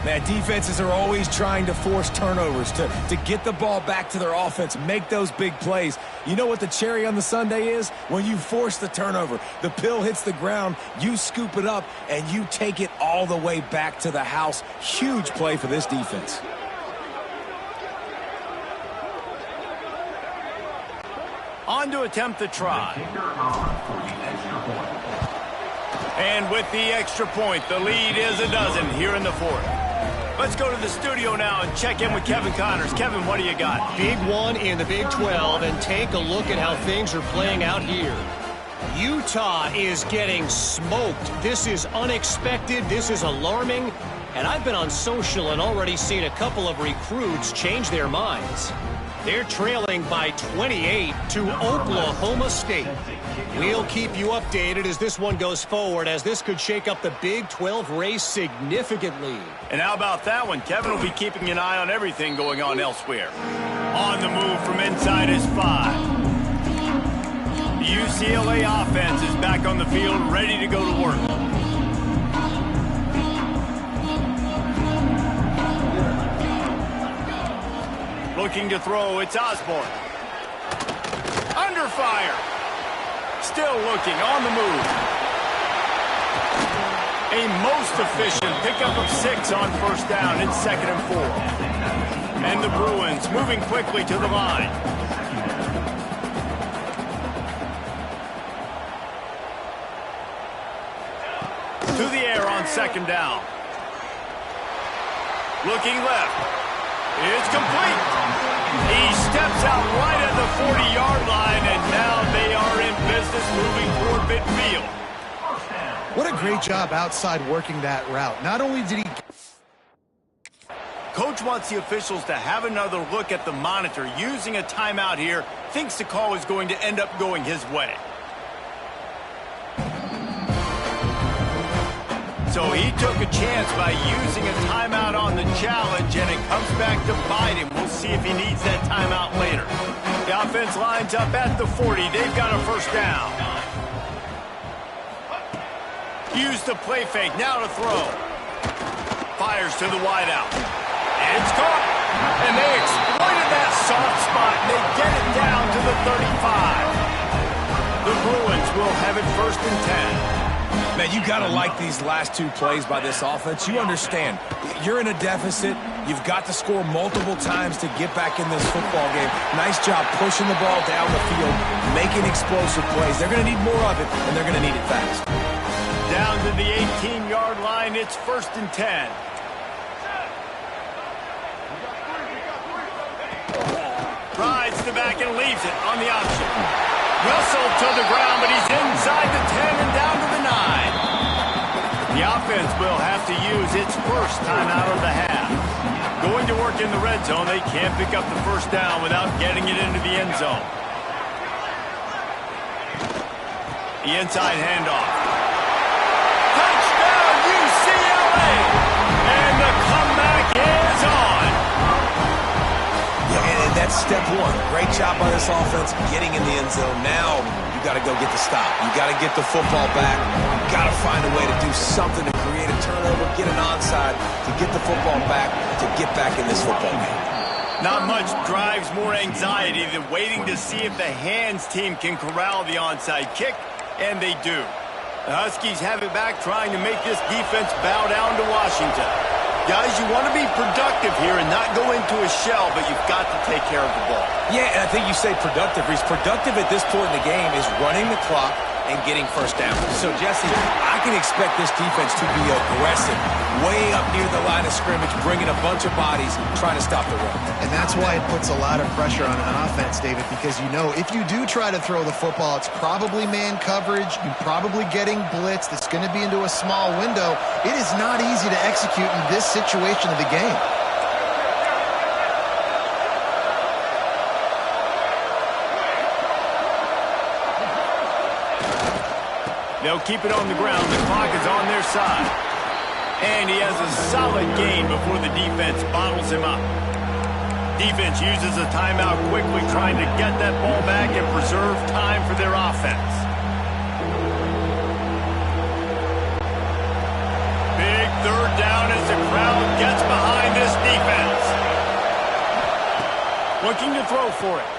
Man, defenses are always trying to force turnovers to get the ball back to their offense, make those big plays. You know what the cherry on the sundae is? When you force the turnover, the pill hits the ground, you scoop it up, and you take it all the way back to the house. Huge play for this defense.
On to attempt the try. And with the extra point, the lead is a dozen here in the 4th. Let's go to the studio now and check in with Kevin Connors. Kevin, what do you got?
Big one in the Big 12, and take a look at how things are playing out here. Utah is getting smoked. This is unexpected. This is alarming. And I've been on social and already seen a couple of recruits change their minds. They're trailing by 28 to Oklahoma State. We'll keep you updated as this one goes forward, as this could shake up the Big 12 race significantly.
And how about that one? Kevin will be keeping an eye on everything going on elsewhere. On the move from inside his 5. The UCLA offense is back on the field, ready to go to work. Looking to throw, it's Osborne. Under fire. Still looking, on the move. A most efficient pickup of 6 on first down. It's 2nd and 4. And the Bruins moving quickly to the line. To the air on 2nd down. Looking left. It's complete. He steps out right at the 40-yard line, and now they are in business moving toward midfield.
What a great job outside working that route. Not only did he...
Coach wants the officials to have another look at the monitor. Using a timeout here, thinks the call is going to end up going his way. So he took a chance by using a timeout on the challenge, and it comes back to bite him. We'll see if he needs that timeout later. The offense lines up at the 40. They've got a first down. Use the play fake. Now to throw. Fires to the wideout. And it's caught. And they exploited that soft spot. They get it down to the 35. The Bruins will have it 1st and 10.
Man, you got to like these last two plays by this offense. You understand, you're in a deficit. You've got to score multiple times to get back in this football game. Nice job pushing the ball down the field, making explosive plays. They're going to need more of it, and they're going to need it fast.
Down to the 18-yard line, it's 1st and 10. Rides the back and leaves it on the option. Whistled to the ground, but he's inside the 10 and down to the 9. The offense will have to use its first timeout of the half. Going to work in the red zone, they can't pick up the first down without getting it into the end zone. The inside handoff. Touchdown, UCLA! And the comeback is on.
And that's step one. Great job by this offense getting in the end zone. Now you got to go get the stop. You got to get the football back. You got to find a way to do something to create a turnover, get an onside, to get the football back, to get back in this football game.
Not much drives more anxiety than waiting to see if the hands team can corral the onside kick, and they do. The Huskies have it back, trying to make this defense bow down to Washington. Guys, you want to be productive here and not go into a shell, but you've got to take care of the ball.
Yeah, and I think you say productive. He's productive at this point in the game is running the clock and getting first down. So, Jesse, I can expect this defense to be aggressive, way up near the line of scrimmage, bringing a bunch of bodies, trying to stop the run.
And that's why it puts a lot of pressure on an offense, David, because you know if you do try to throw the football, it's probably man coverage. You're probably getting blitzed. It's going to be into a small window. It is not easy to execute in this situation of the game.
They'll keep it on the ground. The clock is on their side. And he has a solid gain before the defense bottles him up. Defense uses a timeout quickly, trying to get that ball back and preserve time for their offense. Big third down as the crowd gets behind this defense. Looking to throw for it.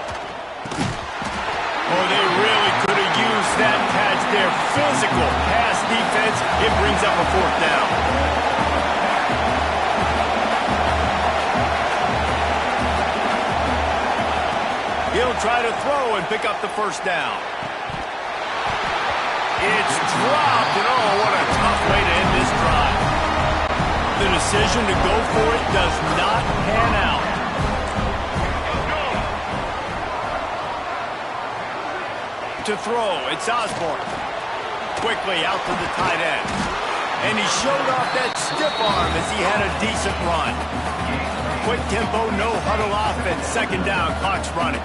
Oh, they really could have used that catch there. Physical pass defense. It brings up a 4th down. He'll try to throw and pick up the first down. It's dropped, and oh, what a tough way to end this drive. The decision to go for it does not pan out. To throw, it's Osborne. Quickly out to the tight end. And he showed off that stiff arm as he had a decent run. Quick tempo, no huddle offense. 2nd down, clock's running.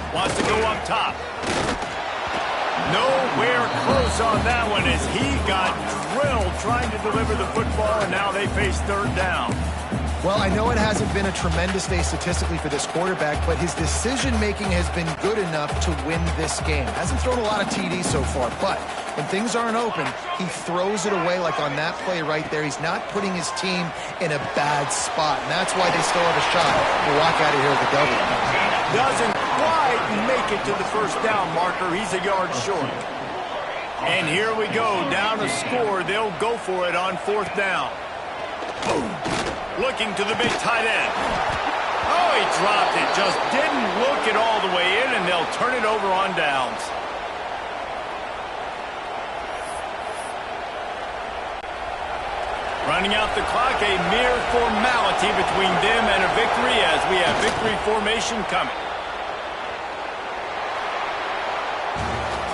Wants to go up top. Nowhere close on that one as he got drilled trying to deliver the football, and now they face 3rd down.
Well, I know it hasn't been a tremendous day statistically for this quarterback, but his decision-making has been good enough to win this game. Hasn't thrown a lot of TDs so far, but when things aren't open, he throws it away like on that play right there. He's not putting his team in a bad spot, and that's why they still have a shot to walk out of here with a W.
Doesn't quite make it to the first down marker. He's a yard short. And here we go, down a score. They'll go for it on 4th down. Boom. Looking to the big tight end. Oh, he dropped it. Just didn't look it all the way in, and they'll turn it over on downs. Running out the clock, a mere formality between them and a victory as we have victory formation coming.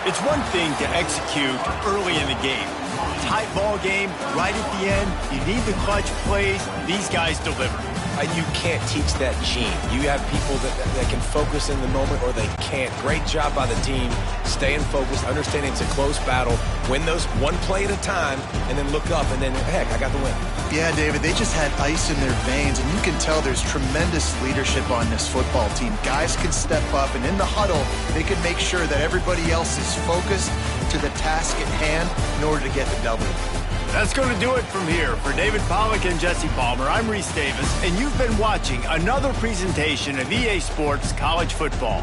It's one thing to execute early in the game. Tight ball game, right at the end. You need the clutch plays. These guys deliver.
You can't teach that gene. You have people that can focus in the moment or they can't. Great job by the team, staying focused, understanding it's a close battle, win those one play at a time, and then look up, and then, heck, I got the win.
Yeah, David, they just had ice in their veins, and you can tell there's tremendous leadership on this football team. Guys can step up, and in the huddle, they can make sure that everybody else is focused to the task at hand in order to get the W.
That's going to do it from here. For David Pollack and Jesse Palmer, I'm Reese Davis, and you've been watching another presentation of EA Sports College Football.